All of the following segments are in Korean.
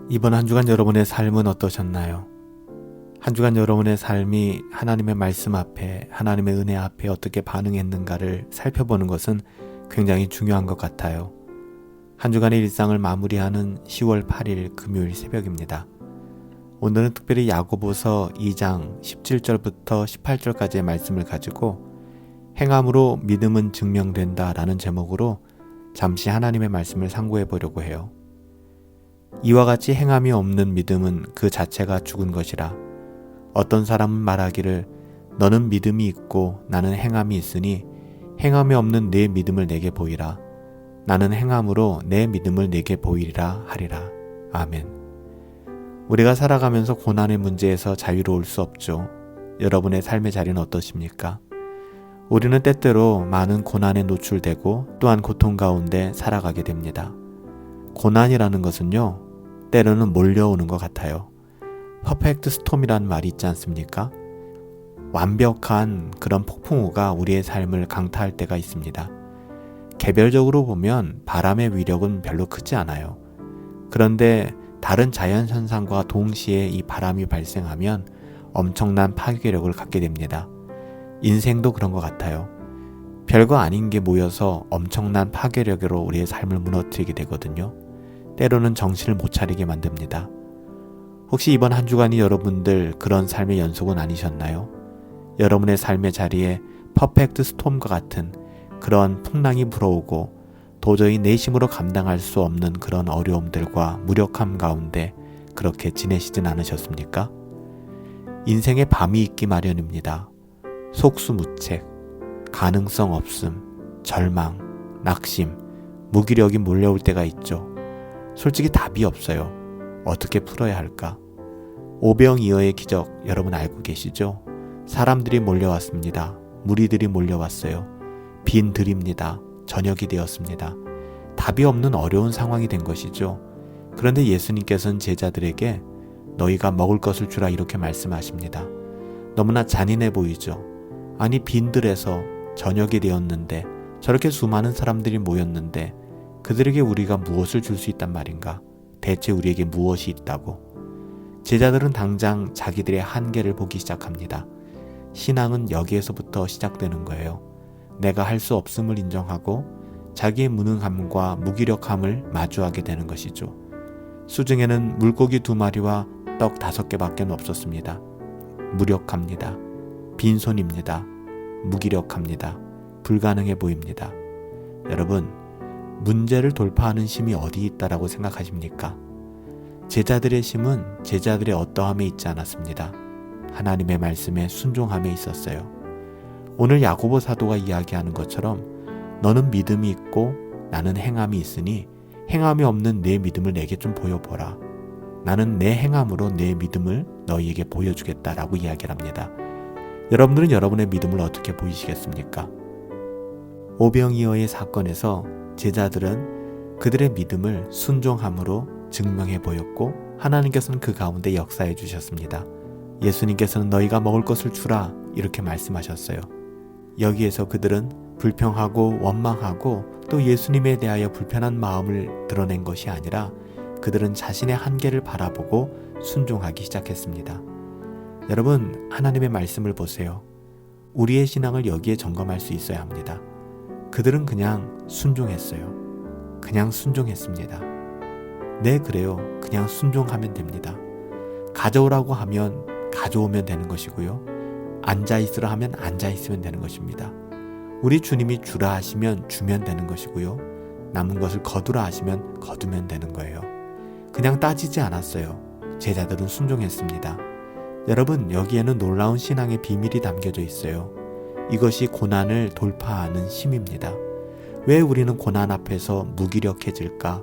이번 한 주간 여러분의 삶은 어떠셨나요? 한 주간 여러분의 삶이 하나님의 말씀 앞에, 하나님의 은혜 앞에 어떻게 반응했는가를 살펴보는 것은 굉장히 중요한 것 같아요. 한 주간의 일상을 마무리하는 10월 8일 금요일 새벽입니다. 오늘은 특별히 야고보서 2장 17절부터 18절까지의 말씀을 가지고 행함으로 믿음은 증명된다 라는 제목으로 잠시 하나님의 말씀을 상고해 보려고 해요. 이와 같이 행함이 없는 믿음은 그 자체가 죽은 것이라. 어떤 사람은 말하기를 너는 믿음이 있고 나는 행함이 있으니 행함이 없는 내 믿음을 내게 보이라. 나는 행함으로 내 믿음을 내게 보이리라 하리라. 아멘. 우리가 살아가면서 고난의 문제에서 자유로울 수 없죠. 여러분의 삶의 자리는 어떠십니까? 우리는 때때로 많은 고난에 노출되고 또한 고통 가운데 살아가게 됩니다. 고난이라는 것은요, 때로는 몰려오는 것 같아요. 퍼펙트 스톰이라는 말이 있지 않습니까? 완벽한 그런 폭풍우가 우리의 삶을 강타할 때가 있습니다. 개별적으로 보면 바람의 위력은 별로 크지 않아요. 그런데 다른 자연현상과 동시에 이 바람이 발생하면 엄청난 파괴력을 갖게 됩니다. 인생도 그런 것 같아요. 별거 아닌 게 모여서 엄청난 파괴력으로 우리의 삶을 무너뜨리게 되거든요. 때로는 정신을 못 차리게 만듭니다. 혹시 이번 한 주간이 여러분들 그런 삶의 연속은 아니셨나요? 여러분의 삶의 자리에 퍼펙트 스톰과 같은 그런 풍랑이 불어오고 도저히 내심으로 감당할 수 없는 그런 어려움들과 무력함 가운데 그렇게 지내시진 않으셨습니까? 인생의 밤이 있기 마련입니다. 속수무책, 가능성 없음, 절망, 낙심, 무기력이 몰려올 때가 있죠. 솔직히 답이 없어요. 어떻게 풀어야 할까? 오병이어의 기적 여러분 알고 계시죠? 사람들이 몰려왔습니다. 무리들이 몰려왔어요. 빈 들입니다. 저녁이 되었습니다. 답이 없는 어려운 상황이 된 것이죠. 그런데 예수님께서는 제자들에게 너희가 먹을 것을 주라 이렇게 말씀하십니다. 너무나 잔인해 보이죠? 아니 빈들에서 저녁이 되었는데 저렇게 수많은 사람들이 모였는데 그들에게 우리가 무엇을 줄 수 있단 말인가? 대체 우리에게 무엇이 있다고? 제자들은 당장 자기들의 한계를 보기 시작합니다. 신앙은 여기에서부터 시작되는 거예요. 내가 할 수 없음을 인정하고 자기의 무능함과 무기력함을 마주하게 되는 것이죠. 수중에는 물고기 2마리와 떡 5개밖에 없었습니다. 무력합니다. 빈손입니다. 무기력합니다. 불가능해 보입니다. 여러분, 문제를 돌파하는 힘이 어디 있다라고 생각하십니까? 제자들의 힘은 제자들의 어떠함에 있지 않았습니다. 하나님의 말씀에 순종함에 있었어요. 오늘 야고보 사도가 이야기하는 것처럼 너는 믿음이 있고 나는 행함이 있으니 행함이 없는 내 믿음을 내게 좀 보여보라. 나는 내 행함으로 내 믿음을 너희에게 보여주겠다라고 이야기를 합니다. 여러분들은 여러분의 믿음을 어떻게 보이시겠습니까? 오병이어의 사건에서 제자들은 그들의 믿음을 순종함으로 증명해 보였고 하나님께서는 그 가운데 역사해 주셨습니다. 예수님께서는 너희가 먹을 것을 주라 이렇게 말씀하셨어요. 여기에서 그들은 불평하고 원망하고 또 예수님에 대하여 불편한 마음을 드러낸 것이 아니라 그들은 자신의 한계를 바라보고 순종하기 시작했습니다. 여러분, 하나님의 말씀을 보세요. 우리의 신앙을 여기에 점검할 수 있어야 합니다. 그들은 그냥 순종했어요. 그냥 순종했습니다. 네, 그래요. 그냥 순종하면 됩니다. 가져오라고 하면 가져오면 되는 것이고요. 앉아있으라 하면 앉아있으면 되는 것입니다. 우리 주님이 주라 하시면 주면 되는 것이고요. 남은 것을 거두라 하시면 거두면 되는 거예요. 그냥 따지지 않았어요. 제자들은 순종했습니다. 여러분, 여기에는 놀라운 신앙의 비밀이 담겨져 있어요. 이것이 고난을 돌파하는 힘입니다. 왜 우리는 고난 앞에서 무기력해질까?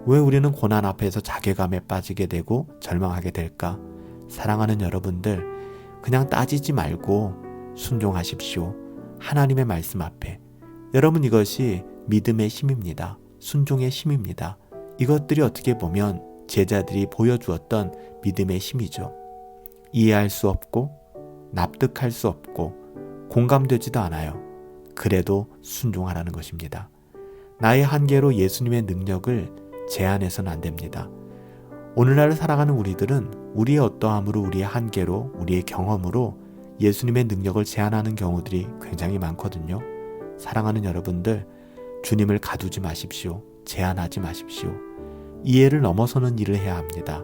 왜 우리는 고난 앞에서 자괴감에 빠지게 되고 절망하게 될까? 사랑하는 여러분들, 그냥 따지지 말고 순종하십시오. 하나님의 말씀 앞에. 여러분, 이것이 믿음의 힘입니다. 순종의 힘입니다. 이것들이 어떻게 보면 제자들이 보여주었던 믿음의 힘이죠. 이해할 수 없고 납득할 수 없고 공감되지도 않아요. 그래도 순종하라는 것입니다. 나의 한계로 예수님의 능력을 제한해서는 안 됩니다. 오늘날을 살아가는 우리들은 우리의 어떠함으로, 우리의 한계로, 우리의 경험으로 예수님의 능력을 제한하는 경우들이 굉장히 많거든요. 사랑하는 여러분들, 주님을 가두지 마십시오. 제한하지 마십시오. 이해를 넘어서는 일을 해야 합니다.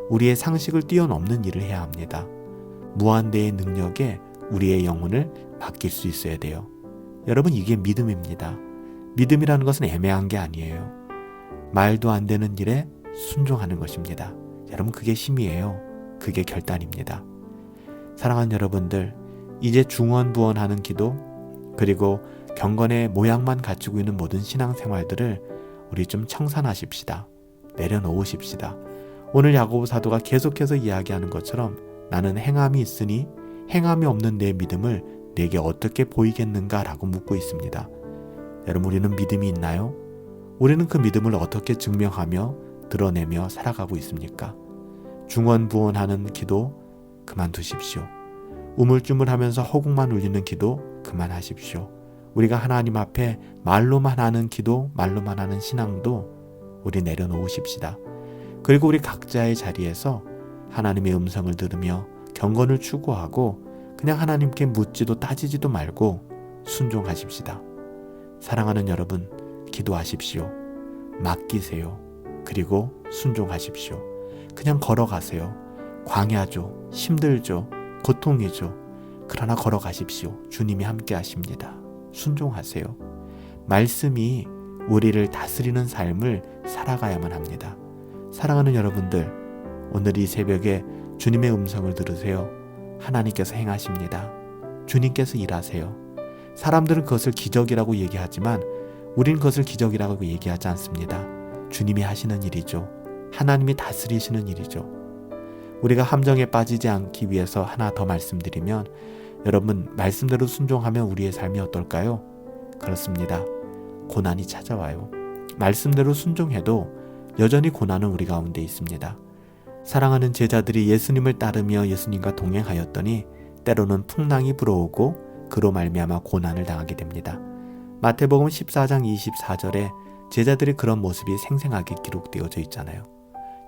우리의 상식을 뛰어넘는 일을 해야 합니다. 무한대의 능력에 우리의 영혼을 맡길 수 있어야 돼요. 여러분, 이게 믿음입니다. 믿음이라는 것은 애매한 게 아니에요. 말도 안 되는 일에 순종하는 것입니다. 여러분, 그게 힘이에요. 그게 결단입니다. 사랑하는 여러분들, 이제 중언부언하는 기도, 그리고 경건의 모양만 갖추고 있는 모든 신앙생활들을 우리 좀 청산하십시다. 내려놓으십시다. 오늘 야고보 사도가 계속해서 이야기하는 것처럼 나는 행함이 있으니 행함이 없는 내 믿음을 내게 어떻게 보이겠는가 라고 묻고 있습니다. 여러분, 우리는 믿음이 있나요? 우리는 그 믿음을 어떻게 증명하며 드러내며 살아가고 있습니까? 중언부언하는 기도 그만두십시오. 우물쭈물하면서 허공만 울리는 기도 그만하십시오. 우리가 하나님 앞에 말로만 하는 기도, 말로만 하는 신앙도 우리 내려놓으십시다. 그리고 우리 각자의 자리에서 하나님의 음성을 들으며 경건을 추구하고 그냥 하나님께 묻지도 따지지도 말고 순종하십시다. 사랑하는 여러분, 기도하십시오. 맡기세요. 그리고 순종하십시오. 그냥 걸어가세요. 광야죠. 힘들죠. 고통이죠. 그러나 걸어가십시오. 주님이 함께 하십니다. 순종하세요. 말씀이 우리를 다스리는 삶을 살아가야만 합니다. 사랑하는 여러분들, 오늘 이 새벽에 주님의 음성을 들으세요. 하나님께서 행하십니다. 주님께서 일하세요. 사람들은 그것을 기적이라고 얘기하지만 우린 그것을 기적이라고 얘기하지 않습니다. 주님이 하시는 일이죠. 하나님이 다스리시는 일이죠. 우리가 함정에 빠지지 않기 위해서 하나 더 말씀드리면, 여러분, 말씀대로 순종하면 우리의 삶이 어떨까요? 그렇습니다. 고난이 찾아와요. 말씀대로 순종해도 여전히 고난은 우리 가운데 있습니다. 사랑하는 제자들이 예수님을 따르며 예수님과 동행하였더니 때로는 풍랑이 불어오고 그로 말미암아 고난을 당하게 됩니다. 마태복음 14장 24절에 제자들의 그런 모습이 생생하게 기록되어져 있잖아요.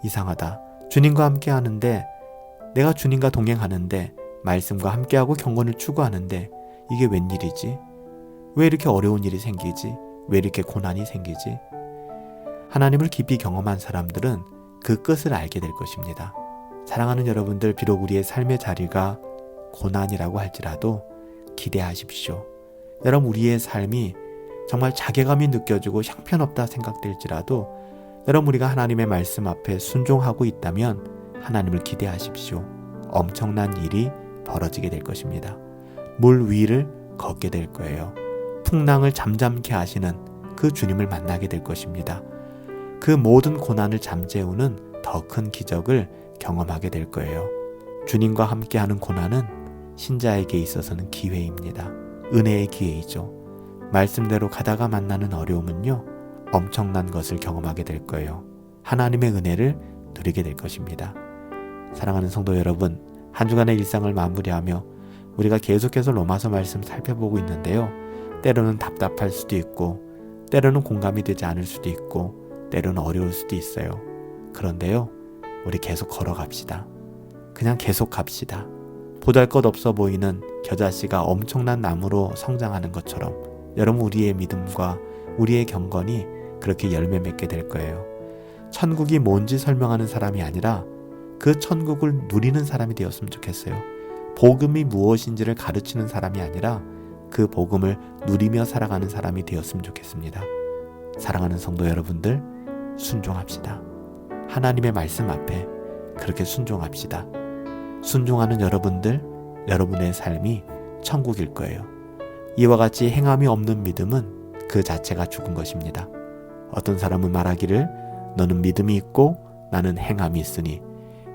이상하다. 주님과 함께 하는데, 내가 주님과 동행하는데, 말씀과 함께하고 경건을 추구하는데 이게 웬일이지? 왜 이렇게 어려운 일이 생기지? 왜 이렇게 고난이 생기지? 하나님을 깊이 경험한 사람들은 그 끝을 알게 될 것입니다. 사랑하는 여러분들, 비록 우리의 삶의 자리가 고난이라고 할지라도 기대하십시오. 여러분, 우리의 삶이 정말 자괴감이 느껴지고 형편없다 생각될지라도 여러분, 우리가 하나님의 말씀 앞에 순종하고 있다면 하나님을 기대하십시오. 엄청난 일이 벌어지게 될 것입니다. 물 위를 걷게 될 거예요. 풍랑을 잠잠케 하시는 그 주님을 만나게 될 것입니다. 그 모든 고난을 잠재우는 더 큰 기적을 경험하게 될 거예요. 주님과 함께하는 고난은 신자에게 있어서는 기회입니다. 은혜의 기회이죠. 말씀대로 가다가 만나는 어려움은요, 엄청난 것을 경험하게 될 거예요. 하나님의 은혜를 누리게 될 것입니다. 사랑하는 성도 여러분, 한 주간의 일상을 마무리하며 우리가 계속해서 로마서 말씀 살펴보고 있는데요. 때로는 답답할 수도 있고, 때로는 공감이 되지 않을 수도 있고, 때로는 어려울 수도 있어요. 그런데요, 우리 계속 걸어갑시다. 그냥 계속 갑시다. 보잘것없어 보이는 겨자씨가 엄청난 나무로 성장하는 것처럼 여러분, 우리의 믿음과 우리의 경건이 그렇게 열매 맺게 될 거예요. 천국이 뭔지 설명하는 사람이 아니라 그 천국을 누리는 사람이 되었으면 좋겠어요. 복음이 무엇인지를 가르치는 사람이 아니라 그 복음을 누리며 살아가는 사람이 되었으면 좋겠습니다. 사랑하는 성도 여러분들, 순종합시다. 하나님의 말씀 앞에 그렇게 순종합시다. 순종하는 여러분들, 여러분의 삶이 천국일 거예요. 이와 같이 행함이 없는 믿음은 그 자체가 죽은 것입니다. 어떤 사람은 말하기를 너는 믿음이 있고 나는 행함이 있으니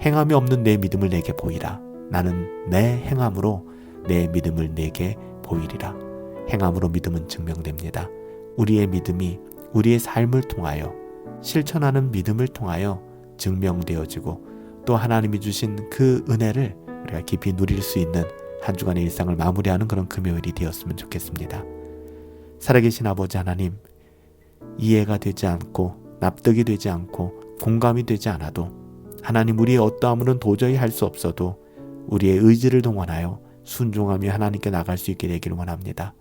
행함이 없는 내 믿음을 내게 보이라. 나는 내 행함으로 내 믿음을 내게 보이리라. 행함으로 믿음은 증명됩니다. 우리의 믿음이 우리의 삶을 통하여 실천하는 믿음을 통하여 증명되어지고 또 하나님이 주신 그 은혜를 우리가 깊이 누릴 수 있는 한 주간의 일상을 마무리하는 그런 금요일이 되었으면 좋겠습니다. 살아계신 아버지 하나님, 이해가 되지 않고 납득이 되지 않고 공감이 되지 않아도 하나님, 우리의 어떠함으로는 도저히 할 수 없어도 우리의 의지를 동원하여 순종하며 하나님께 나갈 수 있게 되기를 원합니다.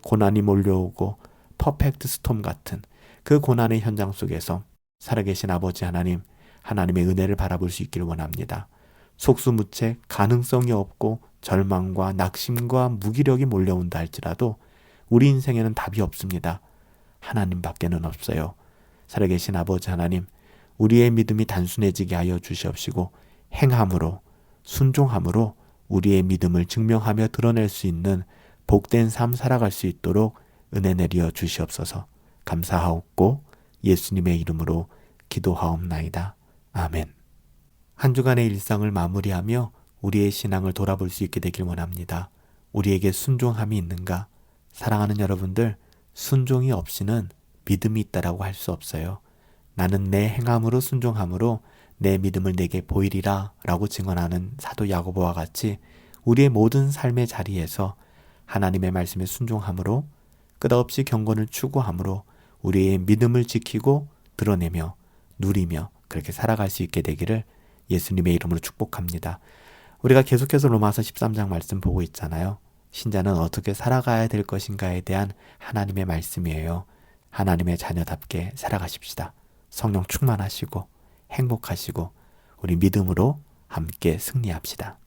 고난이 몰려오고 퍼펙트 스톰 같은 그 고난의 현장 속에서 살아계신 아버지 하나님, 하나님의 은혜를 바라볼 수 있기를 원합니다. 속수무책, 가능성이 없고 절망과 낙심과 무기력이 몰려온다 할지라도 우리 인생에는 답이 없습니다. 하나님밖에는 없어요. 살아계신 아버지 하나님, 우리의 믿음이 단순해지게 하여 주시옵시고 행함으로, 순종함으로 우리의 믿음을 증명하며 드러낼 수 있는 복된 삶 살아갈 수 있도록 은혜 내려 주시옵소서. 감사하옵고 예수님의 이름으로 기도하옵나이다. 아멘. 한 주간의 일상을 마무리하며 우리의 신앙을 돌아볼 수 있게 되길 원합니다. 우리에게 순종함이 있는가? 사랑하는 여러분들, 순종이 없이는 믿음이 있다라고 할 수 없어요. 나는 내 행함으로 순종함으로 내 믿음을 내게 보이리라 라고 증언하는 사도 야고보와 같이 우리의 모든 삶의 자리에서 하나님의 말씀에 순종함으로 끝없이 경건을 추구함으로 우리의 믿음을 지키고 드러내며 누리며 그렇게 살아갈 수 있게 되기를 예수님의 이름으로 축복합니다. 우리가 계속해서 로마서 13장 말씀 보고 있잖아요. 신자는 어떻게 살아가야 될 것인가에 대한 하나님의 말씀이에요. 하나님의 자녀답게 살아가십시다. 성령 충만하시고 행복하시고 우리 믿음으로 함께 승리합시다.